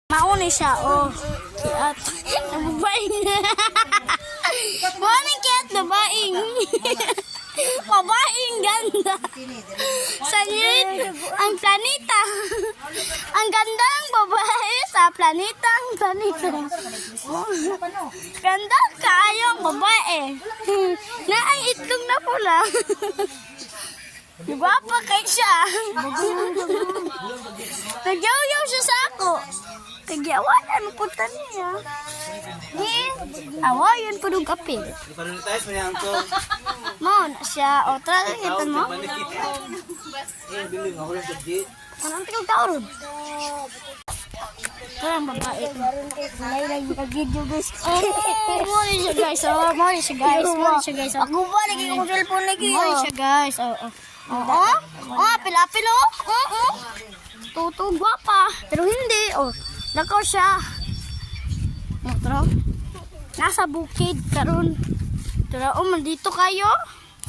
Mauni siya, oh. At nababaing. Morning, Kat, nabaing. Babaing ganda. Sanit, ang planeta. Ang gandang babae sa planetang planeta. Ganda kayong babae. Na ang itlog na pula. Diba pa kay siya? Nagyaw-yaw siya sa ako. Kagyawayan mo punta niya. Awayan po nung kapil. Ipanunitas mo niya ko. Mo na siya. O, tara lang ito mo. Bili mo ako yung subject. Anong tingog taon? Tara ang babae. Malay lang yung video guys. Mori siya guys. Mori siya guys. Mori siya guys. Ako ba? Lagi kong cellphone lagi. Mori siya guys. Apil-apil o. Tutong guwapa. Pero hindi. Lakaw siya. Tara. Nasa bukid karon. Tara, mandito kayo.